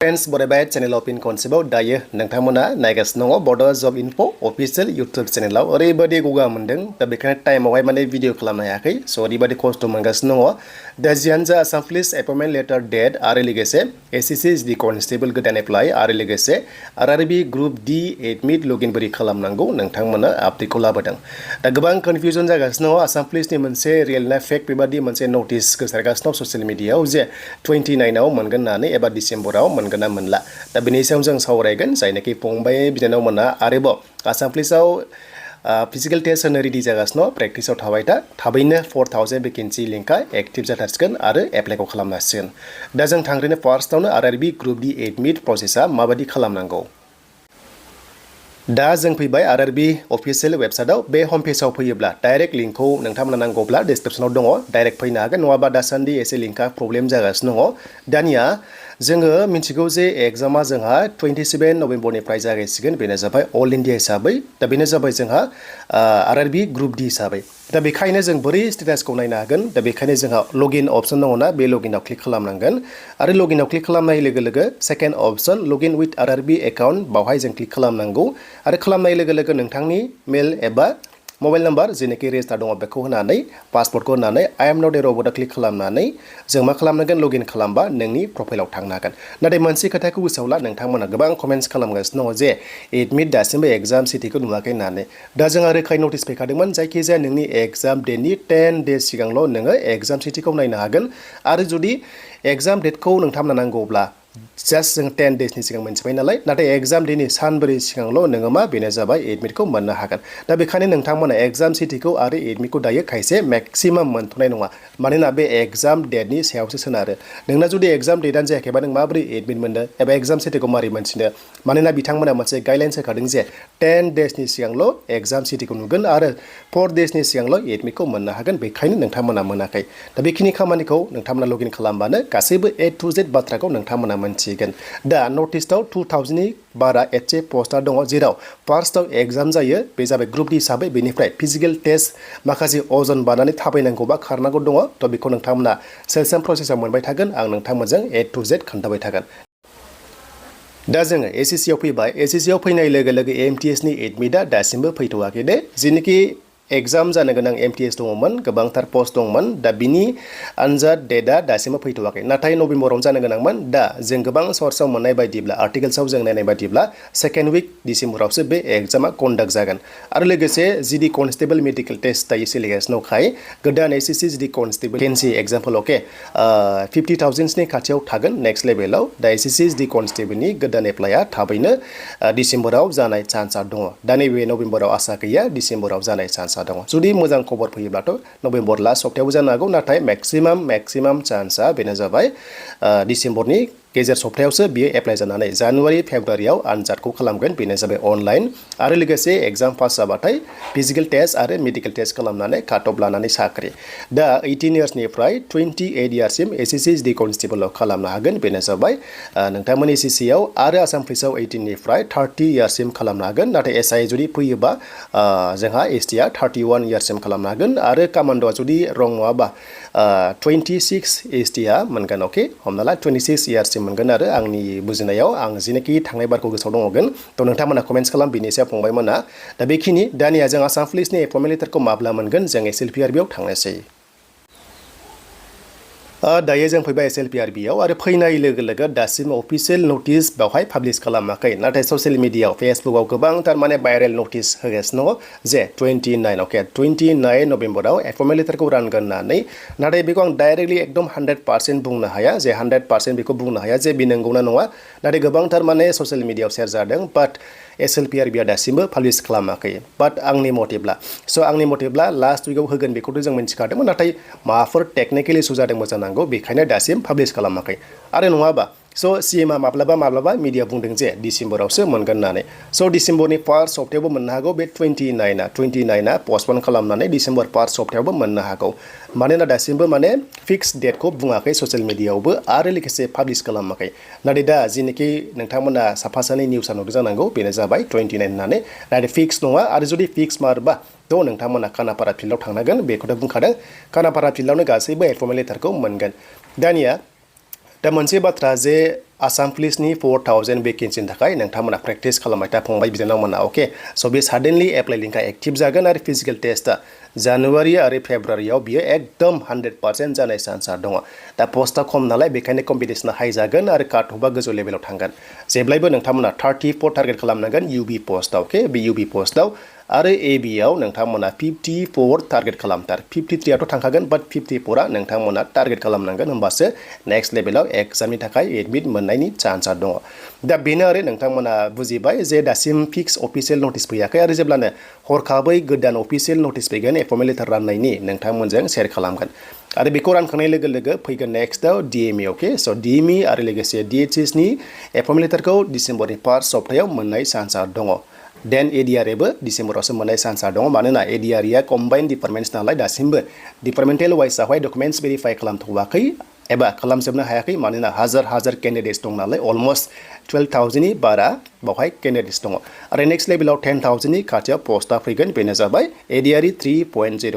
Friends, बरायबाय चेनेलाव pin Constable दायो नोंथांमोना नायगासिनो दङ बड' जब इनफो अफिशियेल इउटुब चेनेलाव ओरैबायदि गगा मोनदों दा बेखायनो टाइमावहाय माने भिडिअ खालामनो हायाखै स' ओरैबायदि खस्थ' मोनगासिनो दङ दा जियानो जा Assam police appointment letter date आरो लोगोसे SSC कनस्टेबल गोदान एप्लाइ आरो लोगोसे RRB group D admit login बोरै खालामनांगौ नोंथांमोना आपडेटखौ लाबोदों दा गोबां कनफिउजन जागासिनो दङ आसाम पुलिसनि मोनसे रियेल ना फेक बेबादि मोनसे नटिस गोसारगासिनो दं ससियेल मिडियायाव जे 29 आव मोनगोन होननानै एबा डिसेम्बराव मोनगोन ना मोनला दा बेनि सायाव जों सावरायगोन जायनाखि फंबाय बिनानावमोना आरोबाव आसाम पुलिसाव फिजिकल टेस्ट होनो रेडि जागासिनो प्रेक्टिसाव थाबाय था थाबैनो 4000 भेकेन्सि लिंकआ एक्टिभ जाथारसिगोन आरो एप्लाइखौ खालामनो हासिगोन दा जों थांग्रोनो फार्स्टआवनो RRB ग्रुप D एडमिट प्रसेसआ माबायदि खालामनांगौ दा जों फैबाय RRB अफिशियेल वेबसाइटआव बे होम पेजाव फैयोब्ला डाइरेक्ट लिंकखौ नोंथांमोना नांगौब्ला डिसक्रिप्शनाव दङ डाइरेक्ट फैनो हागोन नङाबा दासान्दि एसे लिंकआ प्रब्लेम जागासिनो दङ दानिया जोङो मिथिगौ जे एग्जामा जोंहा 27 नभेम्बरनिफ्राय जागायसिगोन बेनो जाबाय अल इन्डिया हिसाबै दा बेनो जाबाय जोंहा RRB ग्रुप D हिसाबै दा बेखायनो जों बोरै स्टेटासखौ नायनो हागोन दा बेखायनो जोंहा लगइन अप्शन दङना बे लगइनाव क्लिक खालामनांगोन आरो लगइनाव क्लिक खालामनाय लोगो लोगो second option login with RRB account बावहाय जों क्लिक खालामनांगौ आरो खालामनाय लोगो लोगो नोंथांनि मेल एबा मबाइल नाम्बार जेनाखि रेजिस्टार दङ बेखौ होनानै पासवर्डखौ होनानै आइ एम नट ए रबटआव क्लिक खालामनानै जों मा खालामनांगोन लगइन खालामबा नोंनि प्रफाइलाव थांनो हागोन नाथाय मोनसे खोथाखौ गोसोआव ला नोंथांमोना गोबां कमेन्ट्स खालामगासिनो दङ जे एडमिट दासिमबो एग्जाम सिटिखौ नुवाखै होननानै दा जोंहा रोखायै नटिस फैखादोंमोन जायखिजाया नोंनि एग्जाम डेटनि 10 डेज सिगांल' नोङो एग्जाम सिटिखौ नायनो हागोन आरो जुदि एग्जाम डेटखौ नोंथांमोना नांगौब्ला जास्ट जों 10 डेजनि सिगां मोनथिबाय नालाय नाथाय एग्जाम डेटनि सानब्रै सिगांल' नोङो मा बेनो जाबाय एडमिटखौ मोननो हागोन दा बेखायनो नोंथांमोना एग्जाम सिटिखौ आरो एडमिटखौ दायो खायसे मेक्सिमाम मोनथ'नाय नङा मानोना बे एग्जाम डेटनि सायावसो सोनारो नोंना जुदि एग्जाम डेटआनो जायाखैबा नों माबोरै एडमिट मोननो एबा एग्जाम सिटिखौ मारै मोनथिनो मानोना बिथांमोना मोनसे गाइडलाइन्स होखादों जे 10 डेजनि सिगांल' एग्जाम सिटिखौ नुगोन आरो 4 डेजनि सिगांल' एडमिटखौ मोननो हागोन बेखायनो नोंथांमोना मोनाखै दा बेखिनि खामानिखौ नोंथांमोना लगइन खालामबानो गासैबो A to Z बाथ्राखौ नोंथांमोना मोनथिगोन दा नटिसआव 2000नि बारा एसे पस्टार दङ जेराव फार्स्टआव एग्जाम जायो बे जाबाय ग्रुप D हिसाबै बेनिफ्राय फिजिकल टेस्ट माखासे अजन बानानै थाबायनांगौ बा खारनांगौ दङ थ' बेखौ नोंथांमोना सेम प्रसेसआव मोनबाय थागोन आं नोंथांमोनजों A to Z खोन्थाबाय थागोन दा जोङो SSC आव फैबाय SSC आव फैनाय लोगो लोगो MTSनि एडमिटआ दासिमबो फैथ'वाखै दे जेनोखि एग्जाम जानो गोनां MTS दङमोन गोबांथार पस्ट दंमोन दा बिनि आनजाद डेटआ दासिमबो फैथ'वाखै नाथाय नभेम्बराव जानो गोनांमोन दा जों गोबां सर्सआव मोननाय बायदिब्ला आर्टिकेल्सआव जों नायनाय बायदिब्ला सेकेन्ड उइक डिसेम्बरावसो बे एग्जामा कन्डाक्ट जागोन आरो लोगोसे GD कनस्टेबल मेडिकेल टेस्ट दायो सोलिगासिनो दंखाय गोदान SSC GD constable vacancy example अके 50,000नि खाथियाव थागोन नेक्स्ट लेभेलाव दा SSC GD कनस्टेबलनि गोदान एप्लाइआ थाबैनो डिसेम्बराव जानाय चान्सआ दङ दा नैबे नभेम्बराव आसा गैया डिसेम्बराव जानाय चान्सआ दङ जुदि मोजां खबर फैयोब्लाथ' नभेम्बर लास्ट सप्तायाव जानो हागौ नाथाय मेक्सिमाम चान्सआ बेनो जाबाय डिसेम्बरनि गेजेर सप्तायावसो बियो एप्लाइ जानानै जानुवारि फेब्रुवारियाव आनजादखौ खालामगोन बेनो जाबाय अनलाइन आरो लोगोसे एग्जाम पास जाबाथाय फिजिकल टेस्ट आरो मेडिकेल टेस्ट खालामनानै काट अफ लानानै साख्रि दा 18 इयार्सनिफ्राय 28 इयार्ससिम SSC GD कनस्टेबलाव खालामनो हागोन बेनो जाबाय नोंथांमोननि SSC आव आरो आसाम पुलिसाव 18 निफ्राय 30 इयार्ससिम खालामनो हागोन नाथाय SI जुदि फैयोबा जोंहा ST आ 31 इयार्ससिम खालामनो हागोन आरो कमान्ड'आ जुदि रं नङाबा 26 ST आ मोनगोन अके हमना ला 26 इयार्ससिम मोनगोन आरो आंनि बुजिनायाव आं जेनाखि थांनाय बारखौ गोसोआव दङगोन थ' नोंथांमोना कमेन्ट्स खालाम बिनि सायाव फंबायमोना दा बेखिनि दानिया जों आसाम पुलिसनि एपइन्टमेन्ट लेटारखौ माब्ला मोनगोन जों SLPRB आव थांनोसै दायो जों फैबाय SLPRB आव आरो फैनाय लोगो लोगो दासिम अफिशियेल नटिस बेवहाय पाब्लिश खालामाखै नाथाय ससियेल मिडियायाव फेसबुकआव गोबांथार माने भाइरेल नटिस होगासिनो दङ जे 29 नभेम्बराव एपइन्टमेन्ट लेटारखौ रानगोन होननानै नाथाय बेखौ आं डाइरेक्टलि एकदम 100% बुंनो हाया जे 100% बेखौ बुंनो हाया जे बे नंगौना नङा नाथाय गोबांथार माने ससियेल मिडियायाव शेयार जादों बाट SLPRB आ दासिमबो पाब्लिश खालामाखै बाट आंनि मथेब्ला लास्ट उइकआव होगोन बेखौथ' जों मिन्थिखादोंमोन नाथाय माबाफोर टेकनिकेल इसु जादोंमोन जानांगौ बेखायनो दासिम पाब्लिश खालामाखै आरो नङाबा स' CMआ माब्लाबा मिडिया बुंदों जे डिसेम्बरावसो मोनगोन होननानै स' डिसेम्बरनि फार्स्ट सप्तायावबो मोननो हागौ बे 29 पस्टपन खालामनानै डिसेम्बर फार्स्ट सप्तायावबो मोननो हागौ मानोना दासिमबो माने फिक्स डेटखौ बुङाखै ससियेल मिडियायावबो आरो लोगोसे पाब्लिश खालामाखै नाथाय दा जेनोखि नोंथांमोना साफा सानै निउसआ नुदों जानांगौ बेनो जाबाय 29 होननानै नाथाय फिक्स नङा आरो जुदि फिक्स मारबा थ' नोंथांमोना खानापारा फिल्डआव थांनांगोन बेखौथ' बुंखादों खानापारा फिल्डआवनो गासैबो एपइन्टमेन्ट लेटारखौ मोनगोन दानिया दा मोनसे बाथ्रा जे आसाम पुलिसनि 4000 वेकेन्सिनि थाखाय नोंथांमोना प्रेक्टिस खालामबाय था फंबाय बिनानावमोना अके स' बे साडेनलि एप्लाइ लिंकआ एक्टिभ जागोन आरो फिजिकेल टेस्टआ जानुवारि आरो फेब्रुवारियाव बियो एकदम 100% जानाय चान्सआ दङ दा पस्टआ खम नालाय बेखायनो कम्पिटिसना हाई जागोन आरो काट अफआ गोजौ लेभेलाव थांगोन जेब्लायबो नोंथांमोना 34 टार्गेट खालामनांगोन UB पस्टआव अके बे UB पस्टआव आरो ABआव नोंथांमोना 54 टार्गेट खालामथार 53 आथ' थांखागोन बाट 54आ नोंथांमोना टार्गेट खालामनांगोन होमबासो नेक्स्ट लेभेलाव एग्जामनि थाखाय एडमिट मोननायनि चान्सआ दङ दा बेनो आरो नोंथांमोना बुजिबाय जे दासिम फिक्स अफिसियेल नटिस फैयाखै आरो जेब्लानो हरखाबै गोदान अफिसियेल नटिस फैगोन एपइन्टमेन्ट लेटार राननायनि नोंथांमोनजों शेयार खालामगोन आरो बेखौ रानखांनाय लोगो लोगो फैगोन नेक्स्टआव DME अके स' DME आरो लोगोसे DHSनि एपइन्टमेन्ट लेटारखौ डिसेम्बरनि फार्स्ट सप्तायाव मोननाय चान्सआ दङ देन ADRAबो डिसेम्बरावसो मोननाय चान्सआ दङ मानोना ADRA कम्बाइन्ड डिपार्टमेन्ट्स नालाय दासिमबो डिपार्टमेन्टेल वाइसआवहाय डकुमेन्ट्स भेरिफाइ खालामथ'वाखै एबा खालामजोबनो हायाखै मानोना हाजार केन्डिडेट्स दं नालाय अलमस्ट 12,000नि बारा बावहाय केन्डिडेट्स दङ आरो नेक्स्ट लेभेलाव 10,000नि खाथियाव पस्टआ फैगोन बेनो जाबाय ADRA 3.0